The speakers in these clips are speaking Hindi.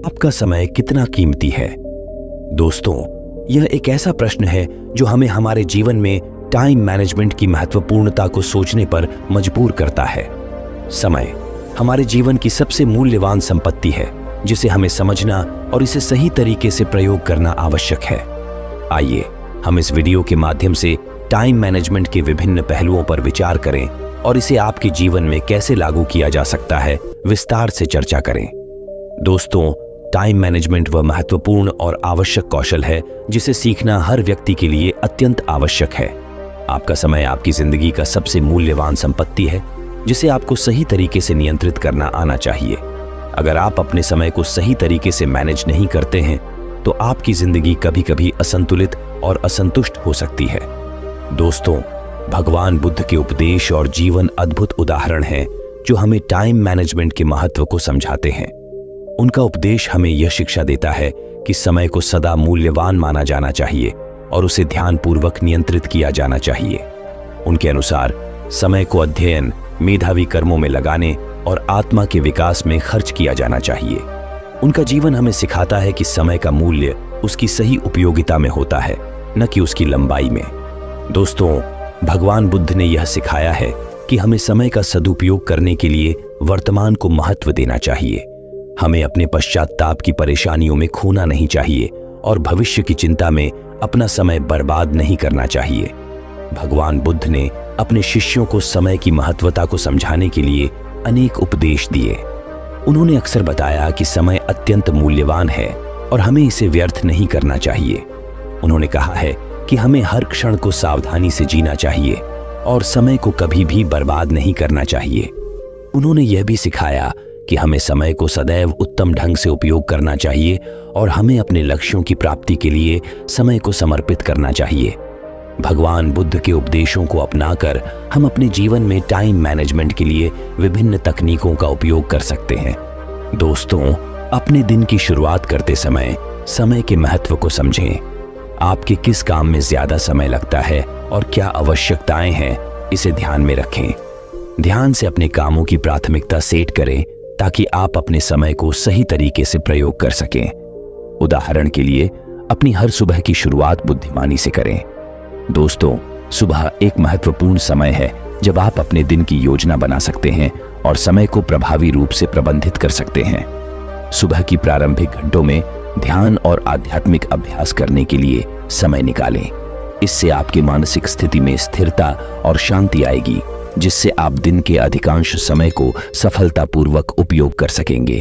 आपका समय कितना कीमती है? दोस्तों, यह एक ऐसा प्रश्न है जो हमें हमारे जीवन में टाइम मैनेजमेंट की महत्वपूर्णता को सोचने पर मजबूर करता है। समय हमारे जीवन की सबसे मूल्यवान संपत्ति है, जिसे हमें समझना और इसे सही तरीके से प्रयोग करना आवश्यक है। आइए हम इस वीडियो के माध्यम से टाइम मैनेजमेंट के विभिन्न पहलुओं पर विचार करें और इसे आपके जीवन में कैसे लागू किया जा सकता है, विस्तार से चर्चा करें। दोस्तों, टाइम मैनेजमेंट वह महत्वपूर्ण और आवश्यक कौशल है जिसे सीखना हर व्यक्ति के लिए अत्यंत आवश्यक है। आपका समय आपकी जिंदगी का सबसे मूल्यवान संपत्ति है, जिसे आपको सही तरीके से नियंत्रित करना आना चाहिए। अगर आप अपने समय को सही तरीके से मैनेज नहीं करते हैं, तो आपकी जिंदगी कभी कभी असंतुलित और असंतुष्ट हो सकती है। दोस्तों, भगवान बुद्ध के उपदेश और जीवन अद्भुत उदाहरण हैं जो हमें टाइम मैनेजमेंट के महत्व को समझाते हैं। उनका उपदेश हमें यह शिक्षा देता है कि समय को सदा मूल्यवान माना जाना चाहिए और उसे ध्यानपूर्वक नियंत्रित किया जाना चाहिए। उनके अनुसार समय को अध्ययन, मेधावी कर्मों में लगाने और आत्मा के विकास में खर्च किया जाना चाहिए। उनका जीवन हमें सिखाता है कि समय का मूल्य उसकी सही उपयोगिता में होता है, न कि उसकी लंबाई में। दोस्तों, भगवान बुद्ध ने यह सिखाया है कि हमें समय का सदुपयोग करने के लिए वर्तमान को महत्व देना चाहिए। हमें अपने पश्चाताप की परेशानियों में खोना नहीं चाहिए और भविष्य की चिंता में अपना समय बर्बाद नहीं करना चाहिए। भगवान बुद्ध ने अपने शिष्यों को समय की महत्वता को समझाने के लिए अनेक उपदेश दिए। उन्होंने अक्सर बताया कि समय अत्यंत मूल्यवान है और हमें इसे व्यर्थ नहीं करना चाहिए। उन्होंने कहा है कि हमें हर क्षण को सावधानी से जीना चाहिए और समय को कभी भी बर्बाद नहीं करना चाहिए। उन्होंने यह भी सिखाया कि हमें समय को सदैव उत्तम ढंग से उपयोग करना चाहिए और हमें अपने लक्ष्यों की प्राप्ति के लिए समय को समर्पित करना चाहिए। भगवान बुद्ध के उपदेशों को अपनाकर हम अपने जीवन में टाइम मैनेजमेंट के लिए विभिन्न तकनीकों का उपयोग कर सकते हैं। दोस्तों, अपने दिन की शुरुआत करते समय समय के महत्व को समझें। आपके किस काम में ज्यादा समय लगता है और क्या आवश्यकताएं हैं, इसे ध्यान में रखें। ध्यान से अपने कामों की प्राथमिकता सेट करें ताकि आप अपने समय को सही तरीके से प्रयोग कर सकें। उदाहरण के लिए, अपनी हर सुबह की शुरुआत बुद्धिमानी से करें। दोस्तों, सुबह एक महत्वपूर्ण समय है जब आप अपने दिन की योजना बना सकते हैं और समय को प्रभावी रूप से प्रबंधित कर सकते हैं। सुबह की प्रारंभिक घंटों में ध्यान और आध्यात्मिक अभ्यास करने के लिए समय निकालें। इससे आपकी मानसिक स्थिति में स्थिरता और शांति आएगी, जिससे आप दिन के अधिकांश समय को सफलतापूर्वक उपयोग कर सकेंगे।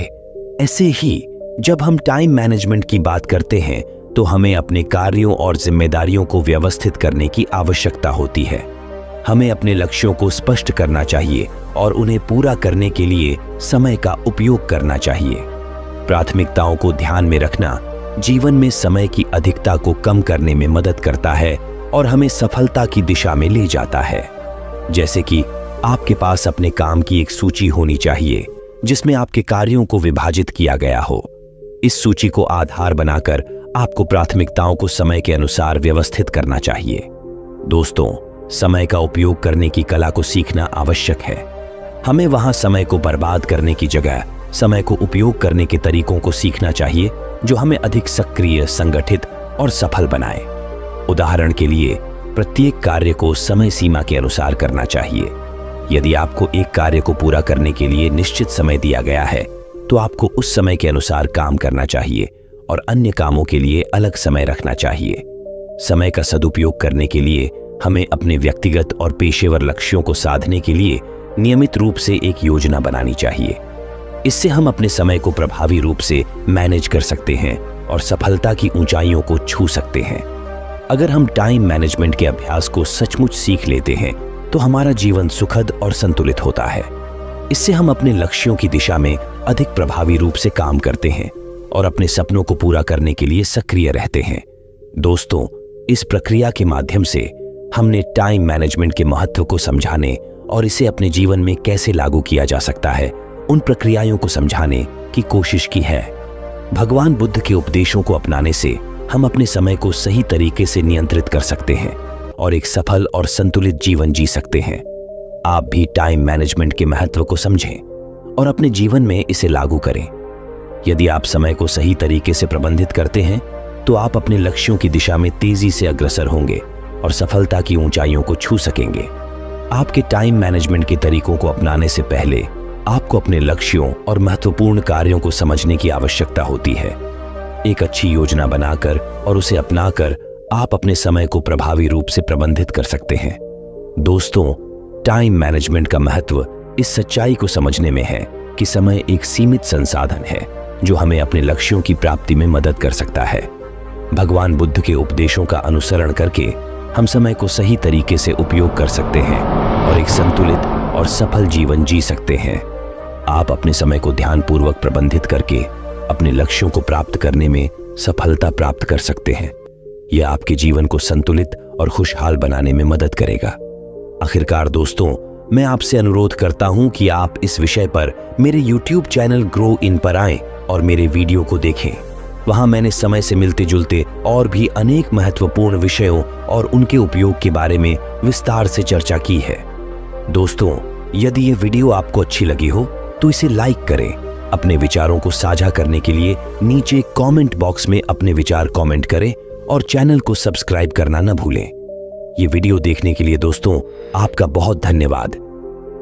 ऐसे ही जब हम टाइम मैनेजमेंट की बात करते हैं, तो हमें अपने कार्यों और जिम्मेदारियों को व्यवस्थित करने की आवश्यकता होती है। हमें अपने लक्ष्यों को स्पष्ट करना चाहिए और उन्हें पूरा करने के लिए समय का उपयोग करना चाहिए। प्राथमिकताओं को ध्यान में रखना जीवन में समय की अधिकता को कम करने में मदद करता है और हमें सफलता की दिशा में ले जाता है। जैसे कि आपके पास अपने काम की एक सूची होनी चाहिए जिसमें आपके कार्यों को विभाजित किया गया हो। इस सूची को आधार बनाकर आपको प्राथमिकताओं को समय के अनुसार व्यवस्थित करना चाहिए। दोस्तों, समय का उपयोग करने की कला को सीखना आवश्यक है। हमें वहां समय को बर्बाद करने की जगह समय को उपयोग करने के तरीकों को सीखना चाहिए जो हमें अधिक सक्रिय, संगठित और सफल बनाए। उदाहरण के लिए, प्रत्येक कार्य को समय सीमा के अनुसार करना चाहिए। यदि आपको एक कार्य को पूरा करने के लिए निश्चित समय दिया गया है, तो आपको उस समय के अनुसार काम करना चाहिए और अन्य कामों के लिए अलग समय रखना चाहिए। समय का सदुपयोग करने के लिए हमें अपने व्यक्तिगत और पेशेवर लक्ष्यों को साधने के लिए नियमित रूप से एक योजना बनानी चाहिए। इससे हम अपने समय को प्रभावी रूप से मैनेज कर सकते हैं और सफलता की ऊंचाइयों को छू सकते हैं। अगर हम टाइम मैनेजमेंट के अभ्यास को सचमुच सीख लेते हैं, तो हमारा जीवन सुखद और संतुलित होता है। इससे हम अपने लक्ष्यों की दिशा में अधिक प्रभावी रूप से काम करते हैं और अपने सपनों को पूरा करने के लिए सक्रिय रहते हैं। दोस्तों, इस प्रक्रिया के माध्यम से हमने टाइम मैनेजमेंट के महत्व को समझाने और इसे अपने जीवन में कैसे लागू किया जा सकता है, उन प्रक्रियाओं को समझाने की कोशिश की है। भगवान बुद्ध के उपदेशों को अपनाने से हम अपने समय को सही तरीके से नियंत्रित कर सकते हैं और एक सफल और संतुलित जीवन जी सकते हैं। आप भी टाइम मैनेजमेंट के महत्व को समझें और अपने जीवन में इसे लागू करें। यदि आप समय को सही तरीके से प्रबंधित करते हैं तो आप अपने लक्ष्यों की दिशा में तेजी से अग्रसर होंगे और सफलता की ऊंचाइयों को छू सकेंगे। आपके टाइम मैनेजमेंट के तरीकों को अपनाने से पहले आपको अपने लक्ष्यों और महत्वपूर्ण कार्यों को समझने की आवश्यकता होती है। एक अच्छी योजना बनाकर और उसे अपनाकर आप अपने समय को प्रभावी रूप से प्रबंधित कर सकते हैं। दोस्तों, टाइम मैनेजमेंट का महत्व इस सच्चाई को समझने में है कि समय एक सीमित संसाधन है जो हमें अपने लक्ष्यों की प्राप्ति में मदद कर सकता है। भगवान बुद्ध के उपदेशों का अनुसरण करके हम समय को सही तरीके से उपयोग कर सकते हैं और एक संतुलित और सफल जीवन जी सकते हैं। आप अपने समय को ध्यानपूर्वक प्रबंधित करके अपने लक्ष्यों को प्राप्त करने में सफलता प्राप्त कर सकते हैं। यह आपके जीवन को संतुलित और खुशहाल बनाने में मदद करेगा। आखिरकार दोस्तों, मैं आपसे अनुरोध करता हूं कि आप इस विषय पर मेरे YouTube चैनल ग्रो इन पर आएं और मेरे वीडियो को देखें। वहां मैंने समय से मिलते जुलते और भी अनेक महत्वपूर्ण विषयों और उनके उपयोग के बारे में विस्तार से चर्चा की है। दोस्तों, यदि ये वीडियो आपको अच्छी लगी हो तो इसे लाइक करें। अपने विचारों को साझा करने के लिए नीचे कमेंट बॉक्स में अपने विचार कमेंट करें और चैनल को सब्सक्राइब करना न भूलें। ये वीडियो देखने के लिए दोस्तों आपका बहुत धन्यवाद।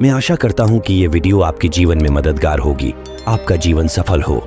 मैं आशा करता हूं कि ये वीडियो आपके जीवन में मददगार होगी, आपका जीवन सफल हो।